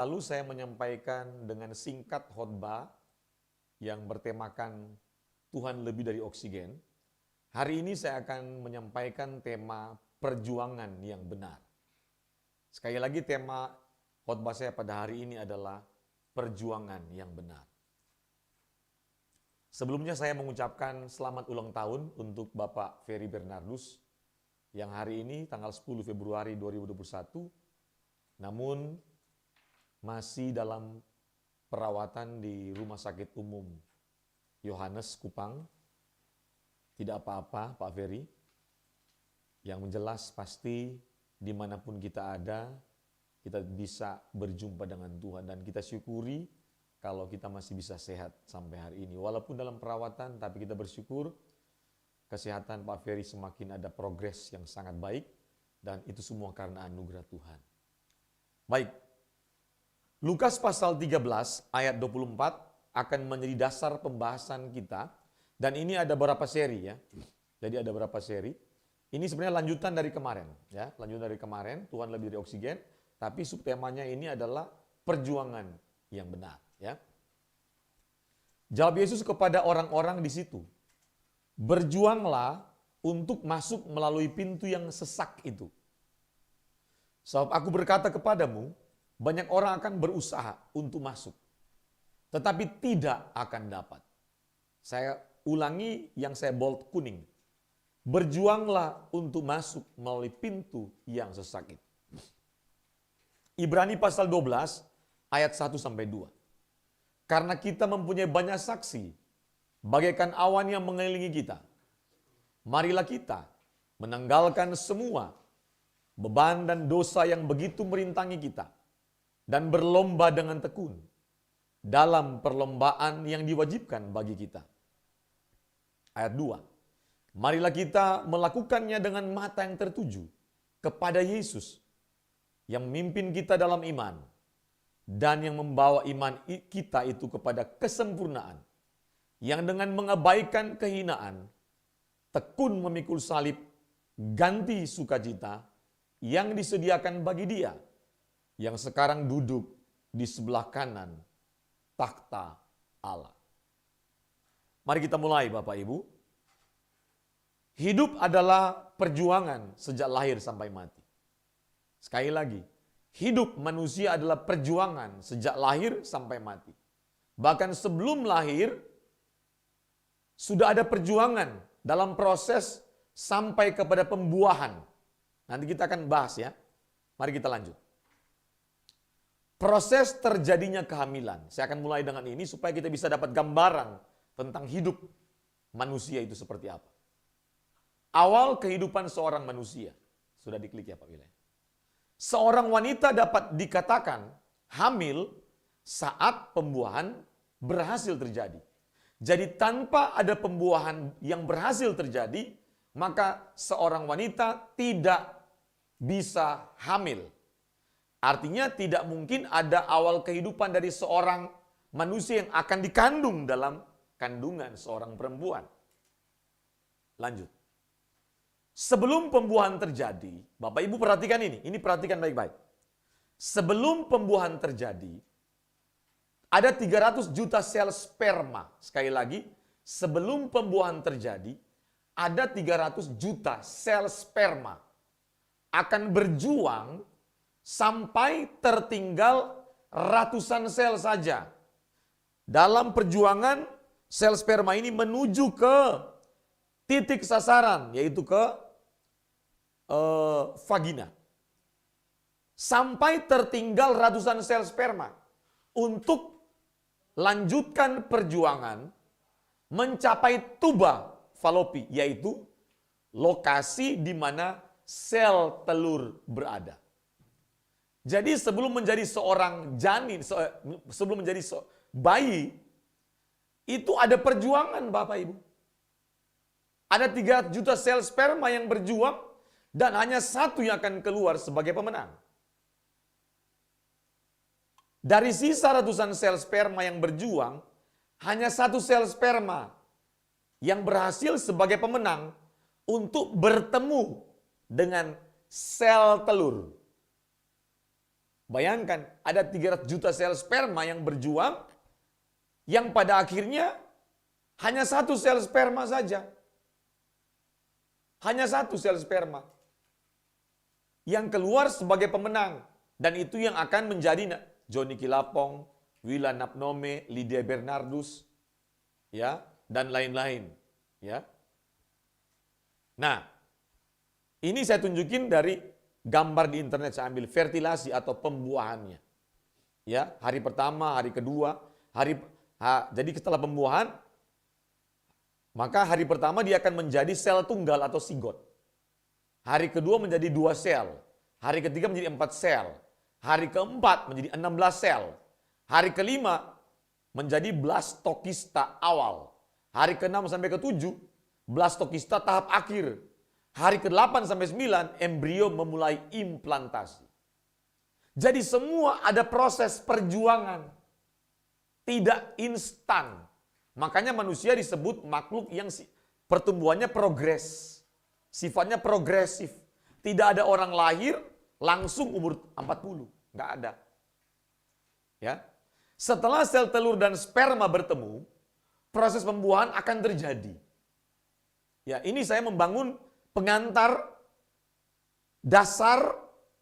Lalu saya menyampaikan dengan singkat khotbah yang bertemakan Tuhan lebih dari oksigen. Hari ini saya akan menyampaikan tema perjuangan yang benar. Sekali lagi tema khotbah saya pada hari ini adalah perjuangan yang benar. Sebelumnya saya mengucapkan selamat ulang tahun untuk Bapak Ferry Bernardus yang hari ini tanggal 10 Februari 2021 namun masih dalam perawatan di Rumah Sakit Umum Yohanes Kupang. Tidak apa-apa Pak Ferry. Yang menjelas pasti dimanapun kita ada, kita bisa berjumpa dengan Tuhan. Dan kita syukuri kalau kita masih bisa sehat sampai hari ini. Walaupun dalam perawatan, tapi kita bersyukur kesehatan Pak Ferry semakin ada progres yang sangat baik. Dan itu semua karena anugerah Tuhan. Baik, Lukas pasal 13 ayat 24 akan menjadi dasar pembahasan kita. Dan ini ada beberapa seri ya. Jadi ada beberapa seri. Ini sebenarnya lanjutan dari kemarin ya. Lanjutan dari kemarin, Tuhan lebih dari oksigen. Tapi subtemanya ini adalah perjuangan yang benar ya. Jawab Yesus kepada orang-orang di situ. Berjuanglah untuk masuk melalui pintu yang sesak itu. Sebab aku berkata kepadamu, banyak orang akan berusaha untuk masuk, tetapi tidak akan dapat. Saya ulangi yang saya bold kuning. Berjuanglah untuk masuk melalui pintu yang sesak itu. Ibrani pasal 12 ayat 1-2. Karena kita mempunyai banyak saksi, bagaikan awan yang mengelilingi kita. Marilah kita menanggalkan semua beban dan dosa yang begitu merintangi kita. Dan berlomba dengan tekun dalam perlombaan yang diwajibkan bagi kita. Ayat 2. Marilah kita melakukannya dengan mata yang tertuju kepada Yesus yang memimpin kita dalam iman dan yang membawa iman kita itu kepada kesempurnaan, yang dengan mengabaikan kehinaan tekun memikul salib ganti sukacita yang disediakan bagi Dia yang sekarang duduk di sebelah kanan takhta Allah. Mari kita mulai Bapak Ibu. Hidup adalah perjuangan sejak lahir sampai mati. Sekali lagi, hidup manusia adalah perjuangan sejak lahir sampai mati. Bahkan sebelum lahir, sudah ada perjuangan dalam proses sampai kepada pembuahan. Nanti kita akan bahas ya. Mari kita lanjut. Proses terjadinya kehamilan. Saya akan mulai dengan ini supaya kita bisa dapat gambaran tentang hidup manusia itu seperti apa. Awal kehidupan seorang manusia. Sudah diklik ya Pak Wilayah. Seorang wanita dapat dikatakan hamil saat pembuahan berhasil terjadi. Jadi tanpa ada pembuahan yang berhasil terjadi, maka seorang wanita tidak bisa hamil. Artinya tidak mungkin ada awal kehidupan dari seorang manusia yang akan dikandung dalam kandungan seorang perempuan. Lanjut. Sebelum pembuahan terjadi, Bapak Ibu perhatikan ini perhatikan baik-baik. Sebelum pembuahan terjadi, ada 300 juta sel sperma. Sekali lagi, sebelum pembuahan terjadi, ada 300 juta sel sperma akan berjuang sampai tertinggal ratusan sel saja. Dalam perjuangan, sel sperma ini menuju ke titik sasaran, yaitu ke vagina. Sampai tertinggal ratusan sel sperma untuk lanjutkan perjuangan mencapai tuba falopi, yaitu lokasi di mana sel telur berada. Jadi sebelum menjadi seorang janin, sebelum menjadi bayi, itu ada perjuangan Bapak Ibu. Ada 3 juta sel sperma yang berjuang dan hanya satu yang akan keluar sebagai pemenang. Dari sisa ratusan sel sperma yang berjuang, hanya satu sel sperma yang berhasil sebagai pemenang untuk bertemu dengan sel telur. Bayangkan, ada 300 juta sel sperma yang berjuang, yang pada akhirnya hanya satu sel sperma saja. Hanya satu sel sperma yang keluar sebagai pemenang. Dan itu yang akan menjadi Johnny Kilapong, Willa Napnome, Lydia Bernardus, ya, dan lain-lain. Ya. Nah, ini saya tunjukin dari gambar di internet, saya ambil fertilasi atau pembuahannya. Ya, hari pertama, hari kedua, jadi setelah pembuahan, maka hari pertama dia akan menjadi sel tunggal atau sigot. Hari kedua menjadi 2 sel. Hari ketiga menjadi 4 sel. Hari keempat menjadi 16 sel. Hari kelima menjadi blastokista awal. Hari ke-6 sampai ke-7 blastokista tahap akhir. Hari ke-8 sampai 9 embrio memulai implantasi. Jadi semua ada proses perjuangan. Tidak instan. Makanya manusia disebut makhluk yang pertumbuhannya progres. Sifatnya progresif. Tidak ada orang lahir langsung umur 40. Nggak ada. Ya. Setelah sel telur dan sperma bertemu, proses pembuahan akan terjadi. Ya, ini saya membangun pengantar dasar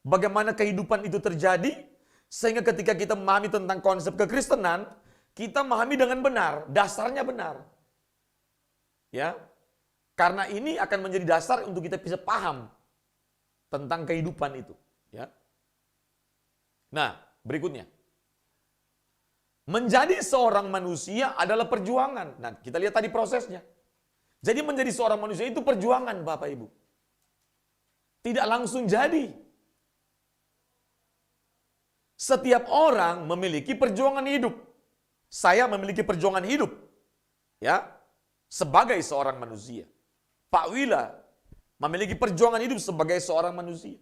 bagaimana kehidupan itu terjadi, sehingga ketika kita memahami tentang konsep kekristenan, kita memahami dengan benar, dasarnya benar. Ya. Karena ini akan menjadi dasar untuk kita bisa paham tentang kehidupan itu, ya. Nah, berikutnya. Menjadi seorang manusia adalah perjuangan. Nah, kita lihat tadi prosesnya. Jadi menjadi seorang manusia itu perjuangan, Bapak Ibu. Tidak langsung jadi. Setiap orang memiliki perjuangan hidup. Saya memiliki perjuangan hidup. Ya, sebagai seorang manusia. Pak Willa memiliki perjuangan hidup sebagai seorang manusia.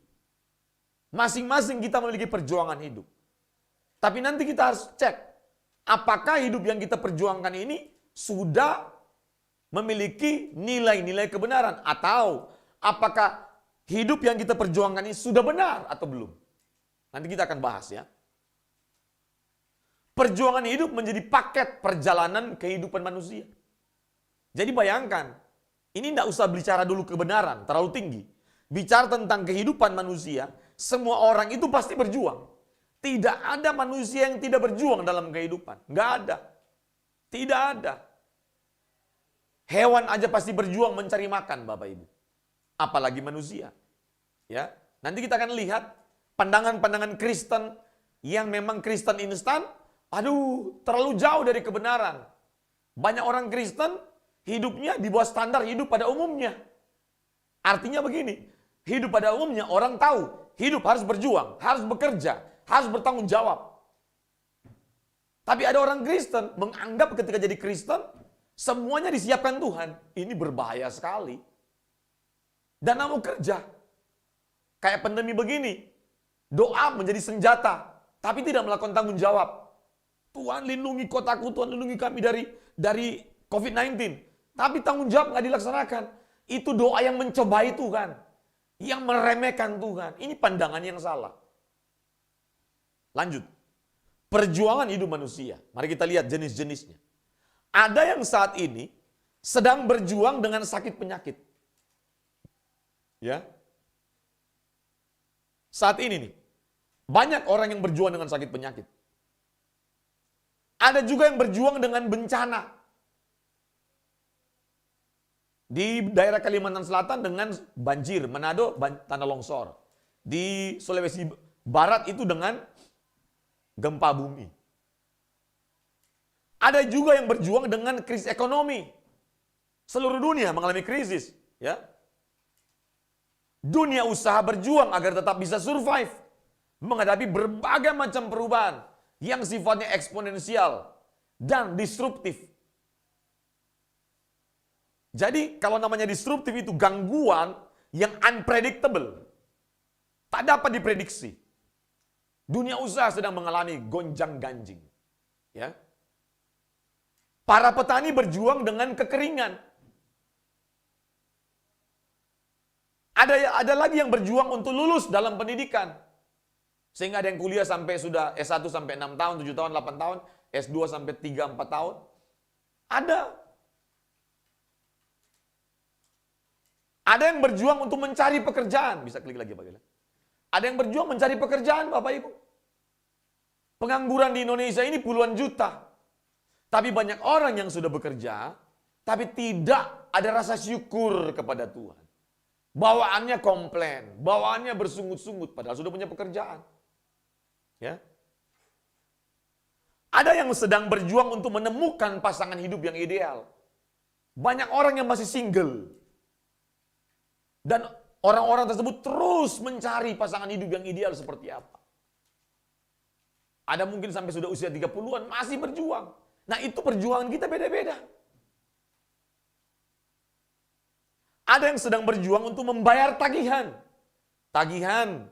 Masing-masing kita memiliki perjuangan hidup. Tapi nanti kita harus cek, apakah hidup yang kita perjuangkan ini sudah memiliki nilai-nilai kebenaran, atau apakah hidup yang kita perjuangkan ini sudah benar atau belum. Nanti kita akan bahas, ya. Perjuangan hidup menjadi paket perjalanan kehidupan manusia. Jadi bayangkan, ini tidak usah bicara dulu kebenaran, terlalu tinggi. Bicara tentang kehidupan manusia, semua orang itu pasti berjuang. Tidak ada manusia yang tidak berjuang dalam kehidupan. Nggak ada. Tidak ada. Hewan aja pasti berjuang mencari makan, Bapak Ibu. Apalagi manusia. Ya, nanti kita akan lihat pandangan-pandangan Kristen yang memang Kristen instan, aduh, terlalu jauh dari kebenaran. Banyak orang Kristen hidupnya di bawah standar hidup pada umumnya. Artinya begini, hidup pada umumnya orang tahu, hidup harus berjuang, harus bekerja, harus bertanggung jawab. Tapi ada orang Kristen menganggap ketika jadi Kristen, semuanya disiapkan Tuhan. Ini berbahaya sekali. Dan mau kerja. Kayak pandemi begini. Doa menjadi senjata. Tapi tidak melakukan tanggung jawab. Tuhan lindungi kotaku, Tuhan lindungi kami dari COVID-19. Tapi tanggung jawab nggak dilaksanakan. Itu doa yang mencobai Tuhan. Yang meremehkan Tuhan. Ini pandangan yang salah. Lanjut. Perjuangan hidup manusia. Mari kita lihat jenis-jenisnya. Ada yang saat ini sedang berjuang dengan sakit penyakit. Ya. Saat ini nih, banyak orang yang berjuang dengan sakit penyakit. Ada juga yang berjuang dengan bencana. Di daerah Kalimantan Selatan dengan banjir, Manado tanah longsor. Di Sulawesi Barat itu dengan gempa bumi. Ada juga yang berjuang dengan krisis ekonomi. Seluruh dunia mengalami krisis, ya. Dunia usaha berjuang agar tetap bisa survive menghadapi berbagai macam perubahan yang sifatnya eksponensial dan disruptif. Jadi kalau namanya disruptif itu gangguan yang unpredictable. Tak dapat diprediksi. Dunia usaha sedang mengalami gonjang-ganjing. Ya. Para petani berjuang dengan kekeringan. Ada lagi yang berjuang untuk lulus dalam pendidikan. Sehingga ada yang kuliah sampai sudah S1 sampai 6 tahun, 7 tahun, 8 tahun, S2 sampai 3, 4 tahun. Ada. Ada yang berjuang untuk mencari pekerjaan. Bisa klik lagi Pak Gila. Ada yang berjuang mencari pekerjaan Bapak Ibu. Pengangguran di Indonesia ini puluhan juta. Tapi banyak orang yang sudah bekerja, tapi tidak ada rasa syukur kepada Tuhan. Bawaannya komplain, bawaannya bersungut-sungut, padahal sudah punya pekerjaan. Ya. Ada yang sedang berjuang untuk menemukan pasangan hidup yang ideal. Banyak orang yang masih single. Dan orang-orang tersebut terus mencari pasangan hidup yang ideal seperti apa. Ada mungkin sampai sudah usia 30-an masih berjuang. Nah itu perjuangan kita beda-beda. Ada yang sedang berjuang untuk membayar tagihan. Tagihan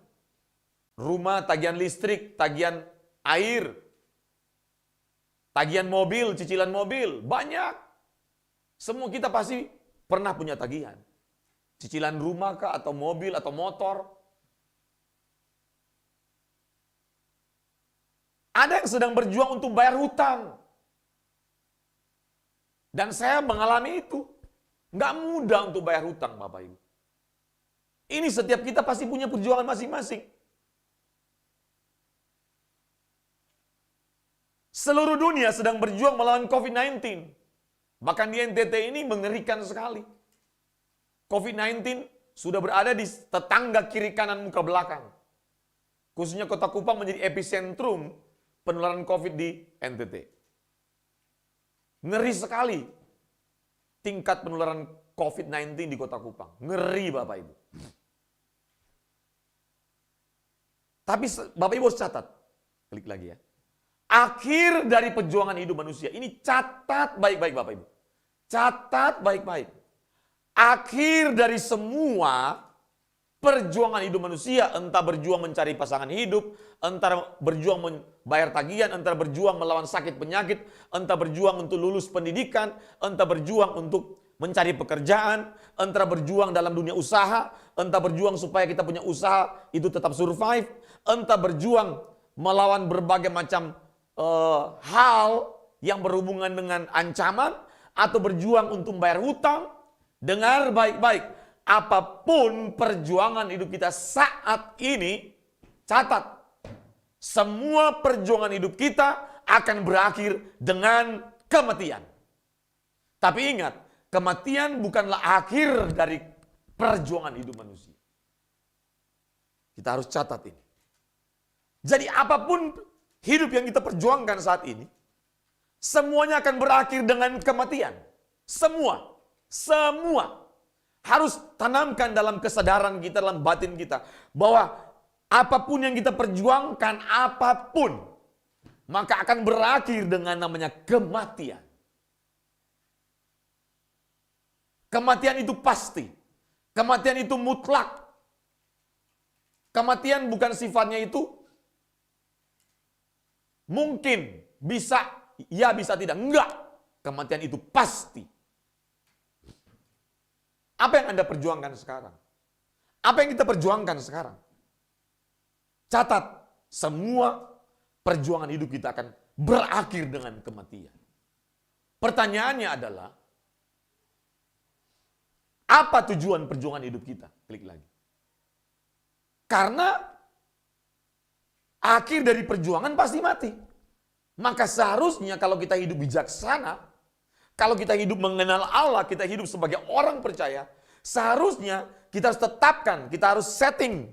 rumah, tagihan listrik, tagihan air, tagihan mobil, cicilan mobil, banyak. Semua kita pasti pernah punya tagihan. Cicilan rumah kah, atau mobil, atau motor. Ada yang sedang berjuang untuk bayar hutang. Dan saya mengalami itu. Nggak mudah untuk bayar hutang, Bapak Ibu. Ini setiap kita pasti punya perjuangan masing-masing. Seluruh dunia sedang berjuang melawan COVID-19. Bahkan di NTT ini mengerikan sekali. COVID-19 sudah berada di tetangga kiri kanan muka belakang. Khususnya Kota Kupang menjadi epicentrum penularan COVID di NTT. Ngeri sekali tingkat penularan COVID-19 di Kota Kupang. Ngeri Bapak Ibu. Tapi Bapak Ibu harus catat. Klik lagi ya. Akhir dari perjuangan hidup manusia. Ini catat baik-baik Bapak Ibu. Catat baik-baik. Akhir dari semua perjuangan hidup manusia, entah berjuang mencari pasangan hidup, entah berjuang membayar tagihan, entah berjuang melawan sakit penyakit, entah berjuang untuk lulus pendidikan, entah berjuang untuk mencari pekerjaan, entah berjuang dalam dunia usaha, entah berjuang supaya kita punya usaha itu tetap survive, entah berjuang melawan berbagai macam hal yang berhubungan dengan ancaman, atau berjuang untuk membayar hutang. Dengar baik-baik, apapun perjuangan hidup kita saat ini, catat, semua perjuangan hidup kita akan berakhir dengan kematian. Tapi ingat, kematian bukanlah akhir dari perjuangan hidup manusia. Kita harus catat ini. Jadi apapun hidup yang kita perjuangkan saat ini, semuanya akan berakhir dengan kematian. Semua. Harus tanamkan dalam kesadaran kita, dalam batin kita, bahwa apapun yang kita perjuangkan, apapun, maka akan berakhir dengan namanya kematian. Kematian itu pasti. Kematian itu mutlak. Kematian bukan sifatnya itu mungkin, bisa, ya bisa tidak. Enggak. Kematian itu pasti. Apa yang Anda perjuangkan sekarang? Apa yang kita perjuangkan sekarang? Catat, semua perjuangan hidup kita akan berakhir dengan kematian. Pertanyaannya adalah, apa tujuan perjuangan hidup kita? Klik lagi. Karena akhir dari perjuangan pasti mati. Maka seharusnya kalau kita hidup bijaksana, kalau kita hidup mengenal Allah, kita hidup sebagai orang percaya, seharusnya kita harus tetapkan, kita harus setting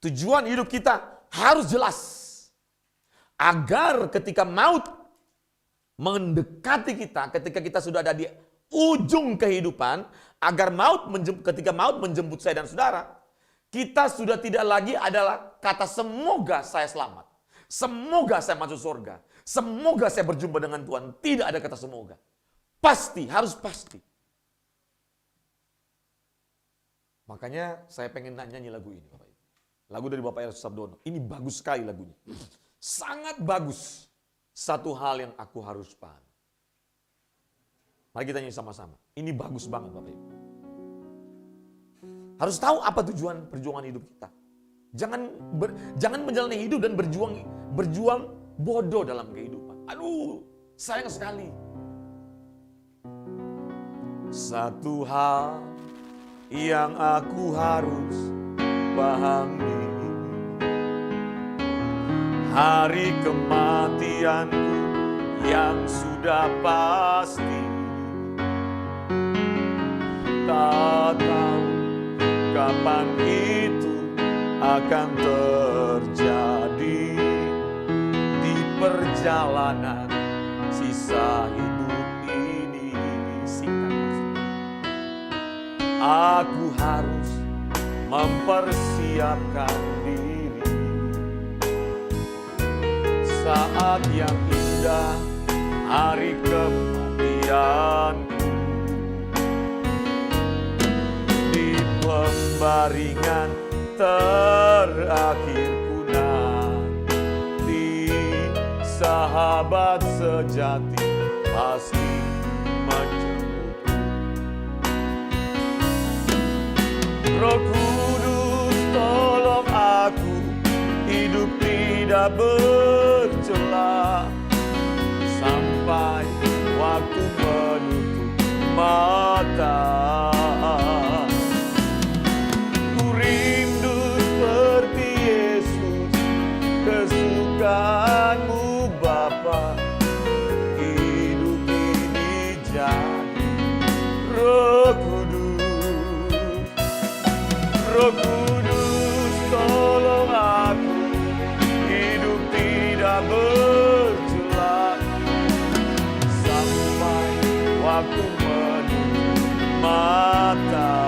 tujuan hidup kita harus jelas. Agar ketika maut mendekati kita, ketika kita sudah ada di ujung kehidupan, agar ketika maut menjemput saya dan saudara, kita sudah tidak lagi adalah kata semoga saya selamat, semoga saya masuk surga, semoga saya berjumpa dengan Tuhan. Tidak ada kata semoga. Pasti, harus pasti. Makanya saya pengen nyanyi lagu ini, Bapak Ibu. Lagu dari Bapak Yesus Sabdono. Ini bagus sekali lagunya. Sangat bagus. Satu hal yang aku harus paham. Mari kita nyanyi sama-sama. Ini bagus banget, Bapak Ibu. Harus tahu apa tujuan perjuangan hidup kita. Jangan menjalani hidup dan berjuang bodoh dalam kehidupan. Aduh, sayang sekali. Satu hal yang aku harus pahami, hari kematianku yang sudah pasti. Tak tahu kapan itu akan terjadi di perjalanan sisa hidup ini. Singkat maksudnya, aku harus mempersiapkan diri saat yang indah, hari kematianku. Di pembaringan terakhirku nanti, sahabat sejati pasti menjemputku. Roh Kudus, tolong aku hidup tidak bercela sampai waktu menutup mata. Ku rindu seperti Yesus, kesukaanmu Bapa, hidup ini jadi. Roh Kudus, Roh Kudus, tolong aku hidup tidak bercela sampai waktu menutup mata.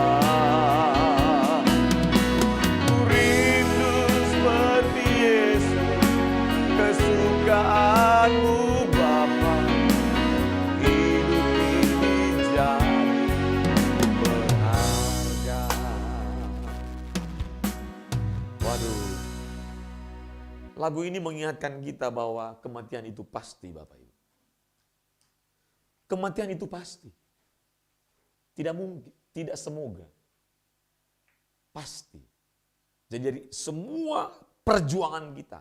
Ku rindu seperti Yesus, kesukaanmu Bapa, hidup ini jadi berharga. Waduh, lagu ini mengingatkan kita bahwa kematian itu pasti, Bapak Ibu. Kematian itu pasti. Tidak mungkin, tidak semoga. Pasti. Jadi semua perjuangan kita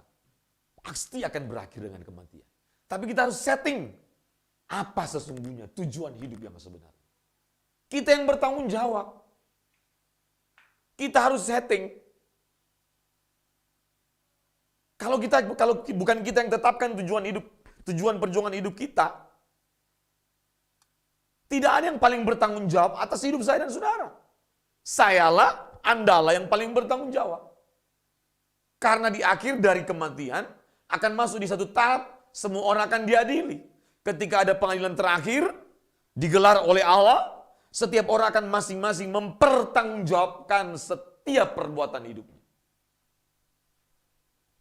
pasti akan berakhir dengan kematian. Tapi kita harus setting apa sesungguhnya tujuan hidup yang sebenarnya. Kita yang bertanggung jawab. Kita harus setting. Kalau bukan kita yang tetapkan tujuan perjuangan hidup kita, tidak ada yang paling bertanggung jawab atas hidup saya dan saudara. Sayalah, Andalah yang paling bertanggung jawab. Karena di akhir dari kematian akan masuk di satu tahap semua orang akan diadili. Ketika ada pengadilan terakhir digelar oleh Allah, setiap orang akan masing-masing mempertanggungjawabkan setiap perbuatan hidupnya.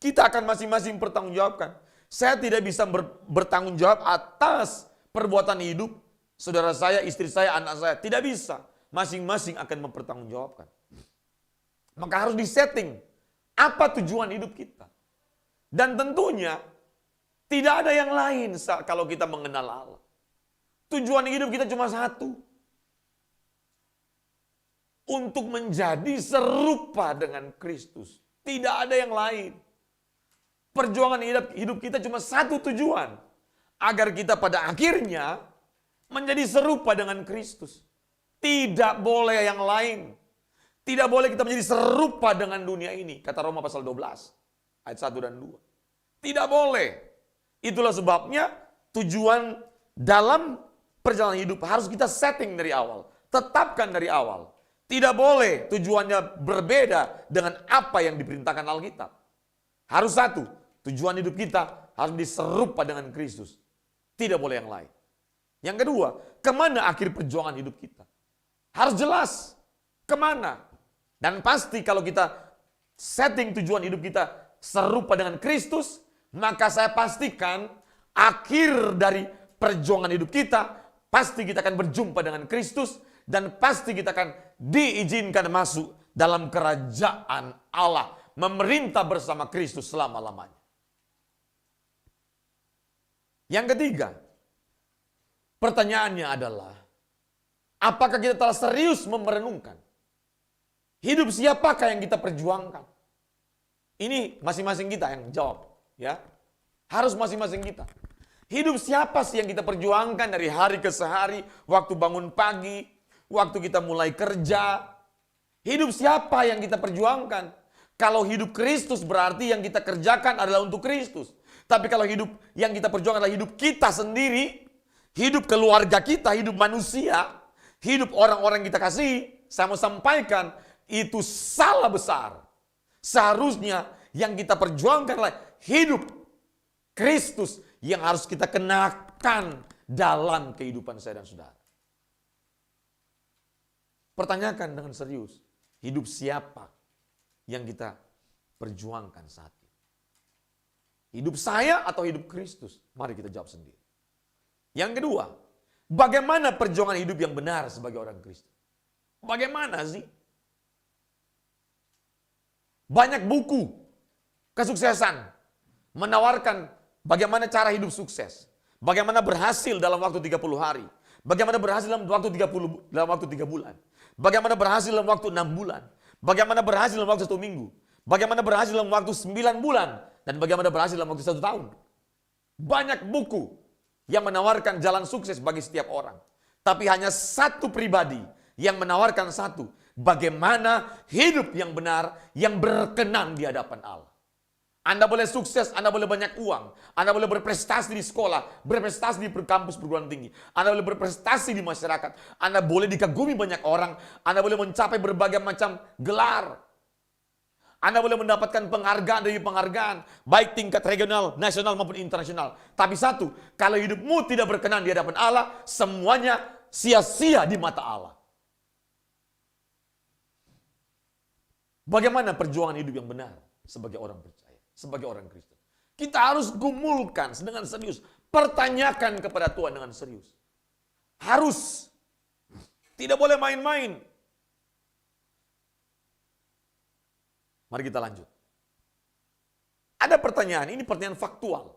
Kita akan masing-masing bertanggungjawabkan. Saya tidak bisa bertanggung jawab atas perbuatan hidup saudara saya, istri saya, anak saya. Tidak bisa. Masing-masing akan mempertanggungjawabkan. Maka harus disetting apa tujuan hidup kita. Dan tentunya tidak ada yang lain kalau kita mengenal Allah. Tujuan hidup kita cuma satu. Untuk menjadi serupa dengan Kristus. Tidak ada yang lain. Perjuangan hidup kita cuma satu tujuan. Agar kita pada akhirnya menjadi serupa dengan Kristus. Tidak boleh yang lain. Tidak boleh kita menjadi serupa dengan dunia ini. Kata Roma pasal 12 ayat 1 dan 2. Tidak boleh. Itulah sebabnya tujuan dalam perjalanan hidup harus kita setting dari awal. Tetapkan dari awal. Tidak boleh tujuannya berbeda dengan apa yang diperintahkan Alkitab. Harus satu. Tujuan hidup kita harus diserupa dengan Kristus. Tidak boleh yang lain. Yang kedua, kemana akhir perjuangan hidup kita? Harus jelas. Kemana? Dan pasti kalau kita setting tujuan hidup kita serupa dengan Kristus, maka saya pastikan akhir dari perjuangan hidup kita, pasti kita akan berjumpa dengan Kristus, dan pasti kita akan diizinkan masuk dalam kerajaan Allah, memerintah bersama Kristus selama-lamanya. Yang ketiga, pertanyaannya adalah, apakah kita telah serius merenungkan hidup siapakah yang kita perjuangkan? Ini masing-masing kita yang jawab, ya. Harus masing-masing kita. Hidup siapa sih yang kita perjuangkan dari hari ke sehari, waktu bangun pagi, waktu kita mulai kerja. Hidup siapa yang kita perjuangkan? Kalau hidup Kristus berarti yang kita kerjakan adalah untuk Kristus. Tapi kalau hidup yang kita perjuangkan adalah hidup kita sendiri, hidup keluarga kita, hidup manusia, hidup orang-orang yang kita kasih, saya mau sampaikan, itu salah besar. Seharusnya yang kita perjuangkan adalah hidup Kristus yang harus kita kenakan dalam kehidupan saya dan saudara. Pertanyakan dengan serius, hidup siapa yang kita perjuangkan saat ini? Hidup saya atau hidup Kristus? Mari kita jawab sendiri. Yang kedua, bagaimana perjuangan hidup yang benar sebagai orang Kristen? Bagaimana sih? Banyak buku kesuksesan menawarkan bagaimana cara hidup sukses. Bagaimana berhasil dalam waktu 30 hari. Bagaimana berhasil dalam waktu 3 bulan. Bagaimana berhasil dalam waktu 6 bulan. Bagaimana berhasil dalam waktu 1 minggu. Bagaimana berhasil dalam waktu 9 bulan. Dan bagaimana berhasil dalam waktu 1 tahun. Banyak buku yang menawarkan jalan sukses bagi setiap orang. Tapi hanya satu pribadi yang menawarkan satu. Bagaimana hidup yang benar, yang berkenan di hadapan Allah. Anda boleh sukses, Anda boleh banyak uang, Anda boleh berprestasi di sekolah, berprestasi di kampus perguruan tinggi, Anda boleh berprestasi di masyarakat, Anda boleh dikagumi banyak orang, Anda boleh mencapai berbagai macam gelar. Anda boleh mendapatkan penghargaan dari penghargaan, baik tingkat regional, nasional maupun internasional. Tapi satu, kalau hidupmu tidak berkenan di hadapan Allah, semuanya sia-sia di mata Allah. Bagaimana perjuangan hidup yang benar sebagai orang percaya, sebagai orang Kristen? Kita harus gumulkan dengan serius, pertanyakan kepada Tuhan dengan serius. Harus, tidak boleh main-main. Mari kita lanjut. Ada pertanyaan, ini pertanyaan faktual.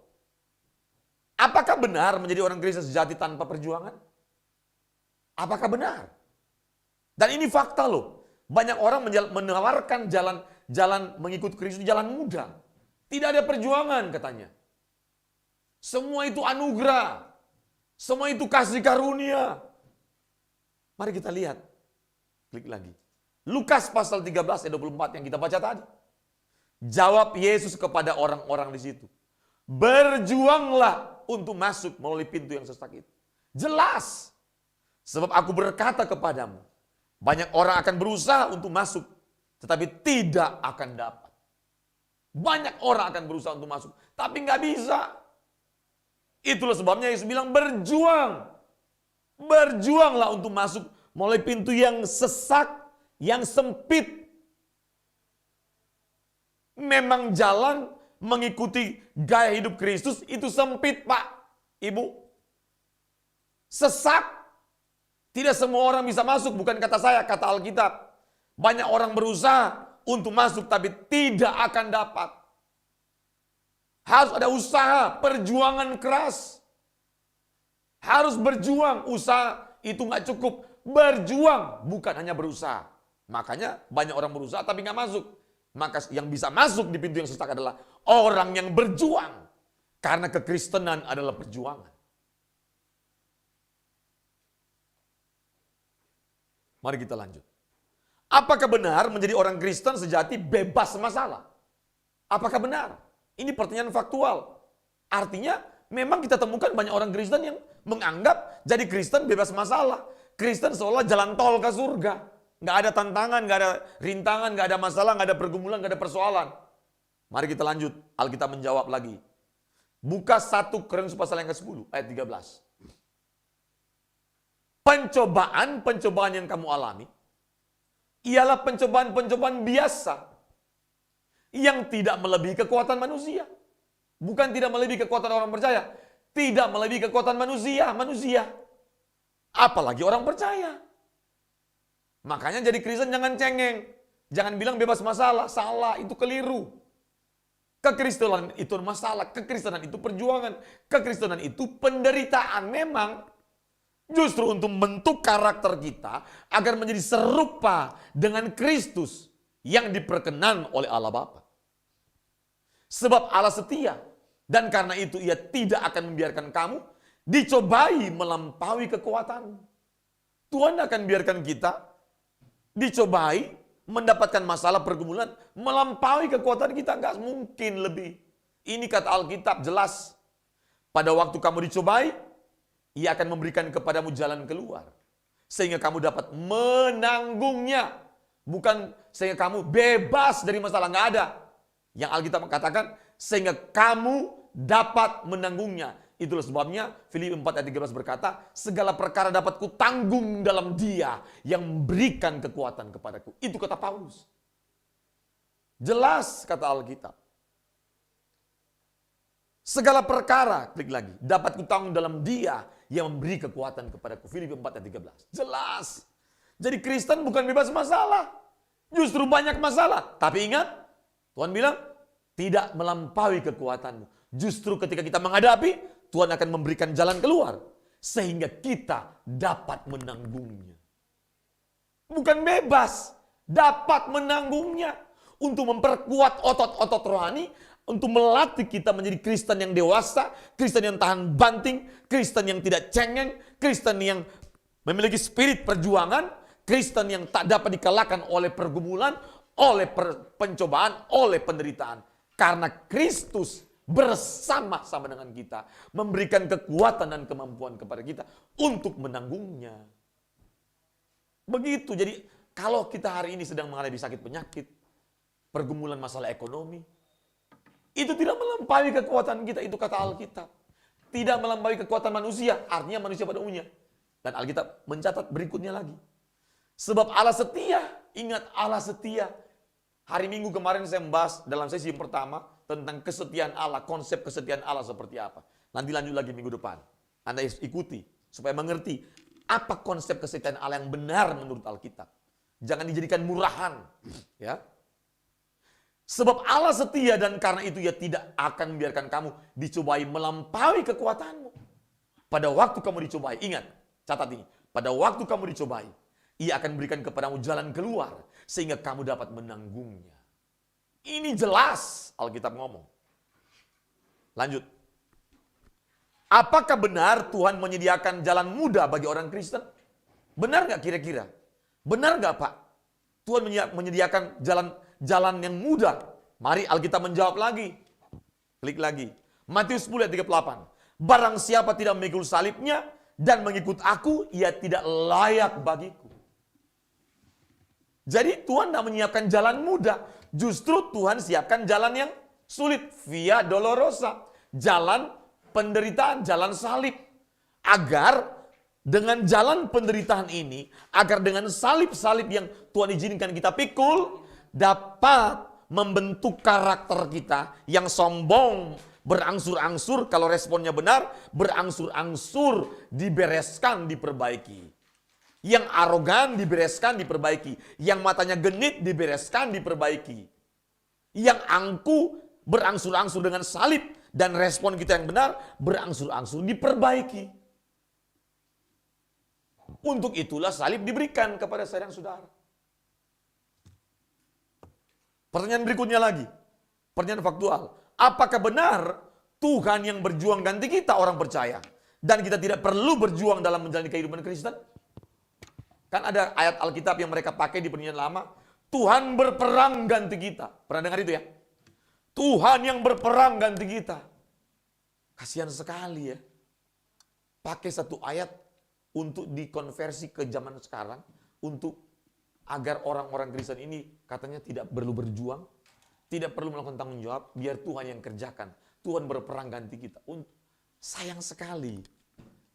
Apakah benar menjadi orang Kristen sejati tanpa perjuangan? Apakah benar? Dan ini fakta loh. Banyak orang menawarkan jalan mengikut Kristus, jalan mudah. Tidak ada perjuangan katanya. Semua itu anugerah. Semua itu kasih karunia. Mari kita lihat. Klik lagi. Lukas pasal 13 ayat 24 yang kita baca tadi. Jawab Yesus kepada orang-orang di situ. Berjuanglah untuk masuk melalui pintu yang sesak itu. Jelas. Sebab aku berkata kepadamu, banyak orang akan berusaha untuk masuk, tetapi tidak akan dapat. Banyak orang akan berusaha untuk masuk, tapi nggak bisa. Itulah sebabnya Yesus bilang berjuang. Berjuanglah untuk masuk melalui pintu yang sesak, yang sempit. Memang jalan mengikuti gaya hidup Kristus itu sempit, Pak, Ibu. Sesak. Tidak semua orang bisa masuk, bukan kata saya, kata Alkitab. Banyak orang berusaha untuk masuk tapi tidak akan dapat. Harus ada usaha, perjuangan keras. Harus berjuang, usaha itu nggak cukup. Berjuang, bukan hanya berusaha. Makanya banyak orang berusaha tapi nggak masuk. Maka yang bisa masuk di pintu yang sesak adalah orang yang berjuang. Karena kekristenan adalah perjuangan. Mari kita lanjut. Apakah benar menjadi orang Kristen sejati bebas masalah? Apakah benar? Ini pertanyaan faktual. Artinya memang kita temukan banyak orang Kristen yang menganggap jadi Kristen bebas masalah. Kristen seolah jalan tol ke surga. Nggak ada tantangan, nggak ada rintangan, nggak ada masalah, nggak ada pergumulan, nggak ada persoalan. Mari kita lanjut. Alkitab menjawab lagi. Buka 1 Korintus pasal yang ke-10 ayat 13. Pencobaan yang kamu alami ialah pencobaan biasa yang tidak melebihi kekuatan manusia. Bukan tidak melebihi kekuatan orang percaya, tidak melebihi kekuatan manusia. Apalagi orang percaya. Makanya jadi Kristen jangan cengeng, jangan bilang bebas masalah, salah, itu keliru. Kekristenan itu masalah, kekristenan itu perjuangan, kekristenan itu penderitaan memang. Justru untuk membentuk karakter kita agar menjadi serupa dengan Kristus yang diperkenan oleh Allah Bapa. Sebab Allah setia. Dan karena itu ia tidak akan membiarkan kamu dicobai melampaui kekuatanmu. Tuhan akan biarkan kita dicobai, mendapatkan masalah pergumulan, melampaui kekuatan kita. Nggak mungkin lebih. Ini kata Alkitab jelas. Pada waktu kamu dicobai, ia akan memberikan kepadamu jalan keluar. Sehingga kamu dapat menanggungnya. Bukan sehingga kamu bebas dari masalah. Nggak ada. Yang Alkitab katakan, sehingga kamu dapat menanggungnya. Itulah sebabnya Filipi 4 ayat 13 berkata, segala perkara dapat kutanggung dalam Dia yang memberikan kekuatan kepadaku. Itu kata Paulus. Jelas kata Alkitab. Segala perkara, klik lagi, dapat kutanggung dalam Dia yang memberi kekuatan kepadaku. Filipi 4 ayat 13. Jelas. Jadi Kristen bukan bebas masalah. Justru banyak masalah. Tapi ingat, Tuhan bilang, tidak melampaui kekuatanmu. Justru ketika kita menghadapi, Tuhan akan memberikan jalan keluar. Sehingga kita dapat menanggungnya. Bukan bebas, dapat menanggungnya. Untuk memperkuat otot-otot rohani, untuk melatih kita menjadi Kristen yang dewasa, Kristen yang tahan banting, Kristen yang tidak cengeng, Kristen yang memiliki spirit perjuangan, Kristen yang tak dapat dikalahkan oleh pergumulan, oleh pencobaan, oleh penderitaan. Karena Kristus bersama-sama dengan kita memberikan kekuatan dan kemampuan kepada kita untuk menanggungnya. Begitu. Jadi kalau kita hari ini sedang mengalami sakit penyakit, pergumulan masalah ekonomi, itu tidak melampaui kekuatan kita. Itu kata Alkitab. Tidak melampaui kekuatan manusia. Artinya manusia pada umumnya. Dan Alkitab mencatat berikutnya lagi. Sebab Allah setia. Ingat, Allah setia. Hari Minggu kemarin saya membahas dalam sesi yang pertama tentang kesetiaan Allah. Konsep kesetiaan Allah seperti apa. Nanti lanjut lagi minggu depan. Anda ikuti supaya mengerti apa konsep kesetiaan Allah yang benar menurut Alkitab. Jangan dijadikan murahan. Ya. Sebab Allah setia dan karena itu ia tidak akan membiarkan kamu dicobai melampaui kekuatanmu. Pada waktu kamu dicobai, ingat, catat ini. Pada waktu kamu dicobai, ia akan berikan kepadamu jalan keluar sehingga kamu dapat menanggungnya. Ini jelas Alkitab ngomong. Lanjut. Apakah benar Tuhan menyediakan jalan mudah bagi orang Kristen? Benar nggak kira-kira? Benar nggak Pak? Tuhan menyediakan jalan yang mudah. Mari Alkitab menjawab lagi. Klik lagi. Matius 10 ayat 38. Barang siapa tidak memikul salibnya dan mengikut aku, ia tidak layak bagiku. Jadi Tuhan tidak menyiapkan jalan mudah. Justru Tuhan siapkan jalan yang sulit. Via dolorosa. Jalan penderitaan, jalan salib. Agar dengan jalan penderitaan ini, agar dengan salib-salib yang Tuhan izinkan kita pikul, dapat membentuk karakter kita yang sombong, berangsur-angsur, kalau responnya benar, berangsur-angsur dibereskan, diperbaiki. Yang arogan dibereskan, diperbaiki. Yang matanya genit dibereskan, diperbaiki. Yang angku berangsur-angsur dengan salib dan respon kita yang benar berangsur-angsur diperbaiki. Untuk itulah salib diberikan kepada saudara saudara. Pertanyaan berikutnya lagi. Pertanyaan faktual. Apakah benar Tuhan yang berjuang ganti kita orang percaya? Dan kita tidak perlu berjuang dalam menjalani kehidupan Kristen? Kan ada ayat Alkitab yang mereka pakai di Perjanjian Lama. Tuhan berperang ganti kita. Pernah dengar itu ya? Tuhan yang berperang ganti kita. Kasihan sekali ya. Pakai satu ayat untuk dikonversi ke zaman sekarang. Untuk agar orang-orang Kristen ini katanya tidak perlu berjuang. Tidak perlu melakukan tanggung jawab. Biar Tuhan yang kerjakan. Tuhan berperang ganti kita. Sayang sekali.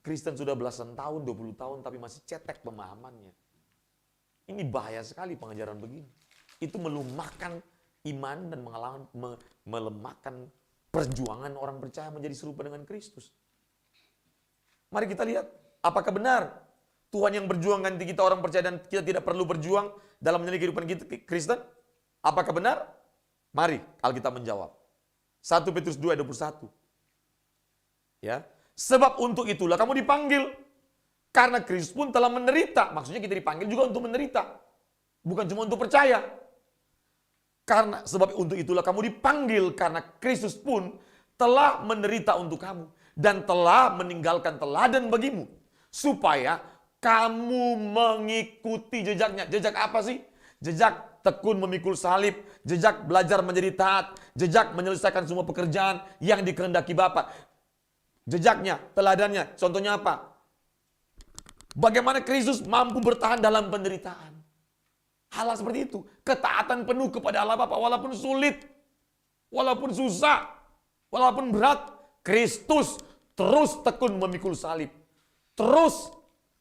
Kristen sudah belasan tahun, 20 tahun, tapi masih cetek pemahamannya. Ini bahaya sekali pengajaran begini. Itu melemahkan iman dan melemahkan perjuangan orang percaya menjadi serupa dengan Kristus. Mari kita lihat, apakah benar Tuhan yang berjuang ganti kita orang percaya dan kita tidak perlu berjuang dalam menjalani kehidupan kita Kristen? Apakah benar? Mari Alkitab menjawab. 1 Petrus 2 ayat 21. Ya. Sebab untuk itulah kamu dipanggil. Karena Kristus pun telah menderita. Maksudnya kita dipanggil juga untuk menderita. Bukan cuma untuk percaya. Karena sebab untuk itulah kamu dipanggil, karena Kristus pun telah menderita untuk kamu dan telah meninggalkan teladan bagimu supaya kamu mengikuti jejaknya. Jejak apa sih? Jejak tekun memikul salib, jejak belajar menjadi taat, jejak menyelesaikan semua pekerjaan yang dikehendaki Bapa. Jejaknya, teladannya, contohnya apa? Bagaimana Kristus mampu bertahan dalam penderitaan. Hal seperti itu, ketaatan penuh kepada Allah Bapa walaupun sulit, walaupun susah, walaupun berat, Kristus terus tekun memikul salib. Terus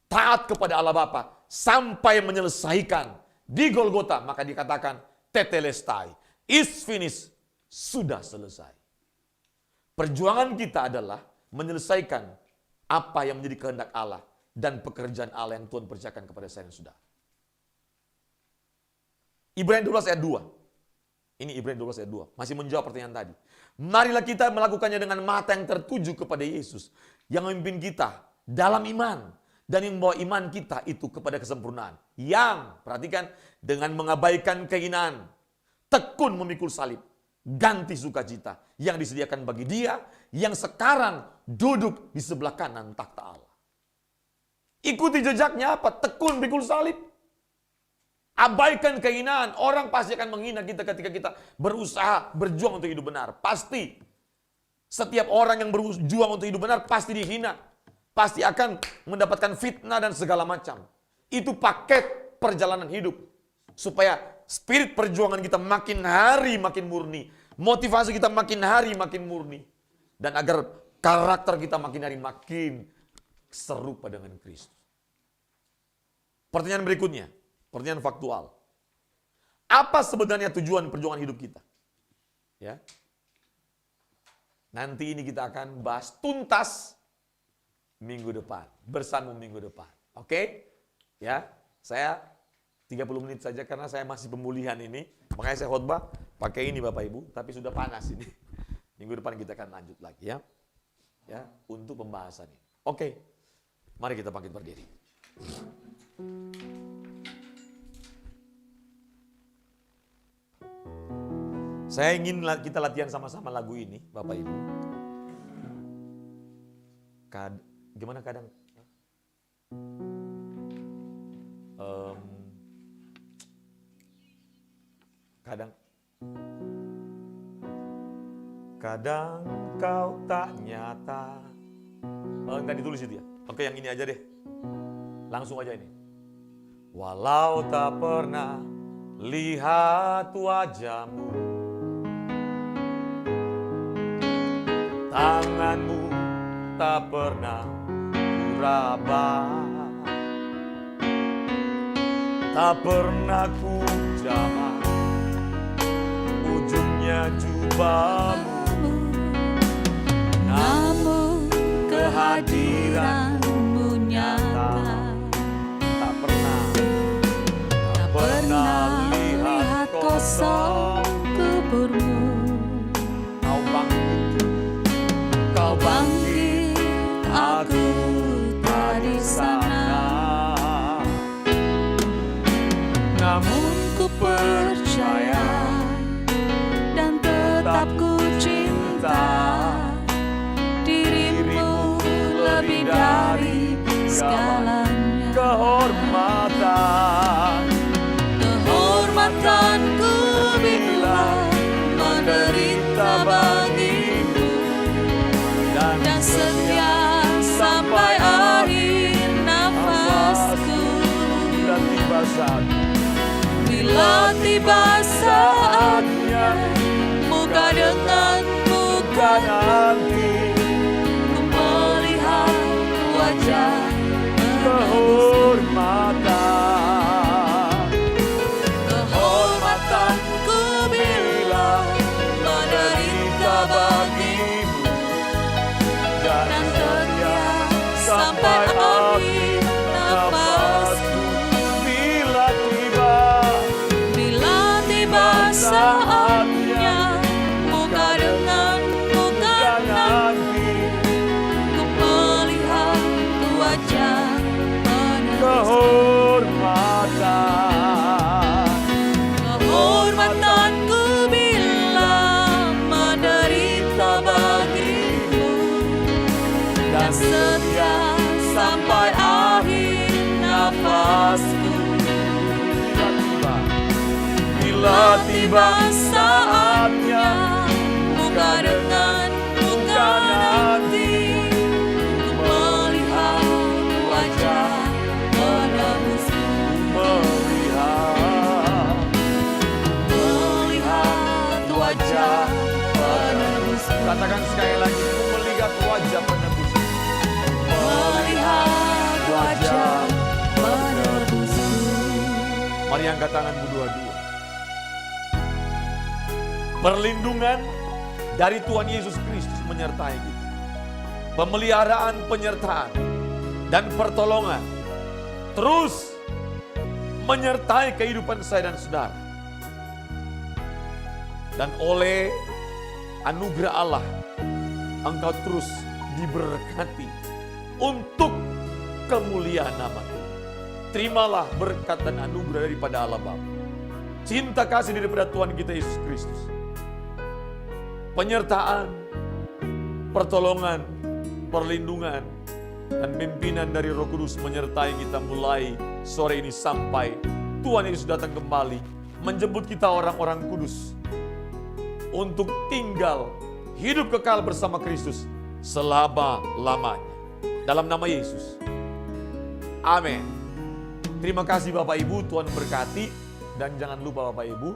taat kepada Allah Bapa sampai menyelesaikan di Golgota. Maka dikatakan tetelestai, is finished, sudah selesai. Perjuangan kita adalah menyelesaikan apa yang menjadi kehendak Allah dan pekerjaan Allah yang Tuhan percayakan kepada saya dan saudara. Ibrani 12 ayat 2. Ini Ibrani 12 ayat 2. Masih menjawab pertanyaan tadi. Marilah kita melakukannya dengan mata yang tertuju kepada Yesus. Yang memimpin kita dalam iman. Dan yang membawa iman kita itu kepada kesempurnaan. Yang, perhatikan, dengan mengabaikan keinginan. Tekun memikul salib. Ganti sukacita yang disediakan bagi dia. Yang sekarang duduk di sebelah kanan takhta Allah. Ikuti jejaknya apa? Tekun memikul salib. Abaikan keinginan. Orang pasti akan menghina kita ketika kita berusaha, berjuang untuk hidup benar. Pasti. Setiap orang yang berjuang untuk hidup benar pasti dihina. Pasti akan mendapatkan fitnah dan segala macam. Itu paket perjalanan hidup. Supaya spirit perjuangan kita makin hari makin murni. Motivasi kita makin hari makin murni. Dan agar karakter kita makin hari makin serupa dengan Kristus. Pertanyaan berikutnya. Pertanyaan faktual. Apa sebenarnya tujuan perjuangan hidup kita? Ya. Nanti ini kita akan bahas tuntas minggu depan. Bersama minggu depan. Oke? Ya. Saya 30 menit saja karena saya masih pemulihan ini. Makanya saya khotbah pakai ini Bapak Ibu. Tapi sudah panas ini. Minggu depan kita akan lanjut lagi ya. Ya. Untuk pembahasan ini. Oke. Mari kita bangkit berdiri. Saya ingin kita latihan sama-sama lagu ini, Bapak Ibu. Gimana kadang? Kadang kau tak nyata. Enggak ditulis itu ya? Oke, yang ini aja deh. Langsung aja ini. Walau tak pernah lihat wajahmu, tanganmu tak pernah kuraba, tak pernah ku jamah ujungnya jubahmu, namun kehadiranmu nyata. Tak pernah lihat kosong kuburmu. Kau bangkit, aku tak di sana. Namun ku percaya dan tetap ku cinta dirimu lebih dari segalanya. Kehormatanku bila menderita bagimu dan setia sampai akhir nafasku. Bila tiba saatnya muka dengan muka nanti, ku melihat wajah kehormatanku bila menderita bagimu dan setia sampai akhir nafasku. Bila tiba saatnya muka dengan muka nanti, ku melihat wajah kehormatanku yang setia sampai akhir nafasku. Bila tiba saatnya Muka dengan muka nanti untuk melihat wajah penebusku. Melihat wajah penebusku. Katakan sekali lagi, ku melihat wajah penebus. Melihat wajah penebusku. Mari angkat tanganmu dua-dua. Perlindungan dari Tuhan Yesus Kristus menyertai kita. Pemeliharaan, penyertaan, dan pertolongan terus menyertai kehidupan saya dan saudara. Dan oleh anugerah Allah, engkau terus diberkati untuk kemuliaan nama Tuhan. Terimalah berkat dan anugerah daripada Allah Bapa, cinta kasih daripada Tuhan kita Yesus Kristus, penyertaan, pertolongan, perlindungan, dan pimpinan dari Roh Kudus menyertai kita mulai sore ini sampai Tuhan Yesus datang kembali menjemput kita orang-orang kudus untuk tinggal hidup kekal bersama Kristus selama-lamanya. Dalam nama Yesus. Amin. Terima kasih Bapak Ibu, Tuhan berkati. Dan jangan lupa Bapak Ibu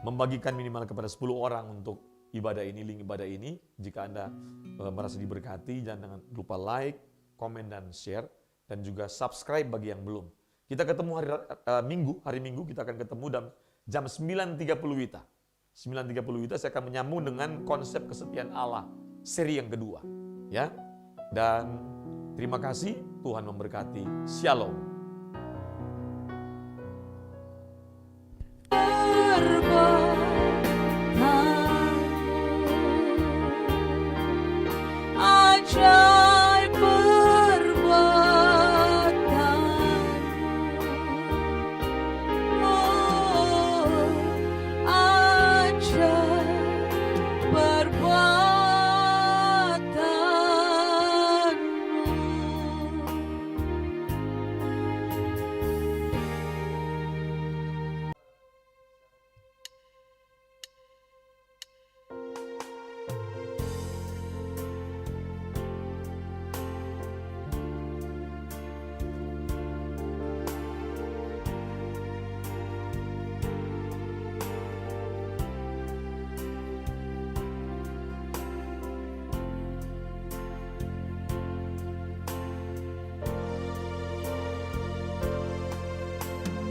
membagikan minimal kepada 10 orang untuk ibadah ini, link ibadah ini. Jika Anda merasa diberkati, jangan lupa like, komen, dan share. Dan juga subscribe bagi yang belum. Kita ketemu hari Minggu kita akan ketemu jam 9.30 WITA. 9.30 WITA saya akan menyambung dengan konsep kesetiaan Allah, seri yang kedua. Ya. Dan terima kasih, Tuhan memberkati. Shalom. Ajaib perbuatan, oh, ajaib perbuatanmu.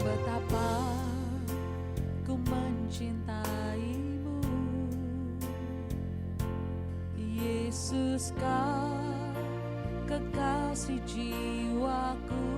Betapa ku mencintaimu, Yesus, kau kekasih jiwaku.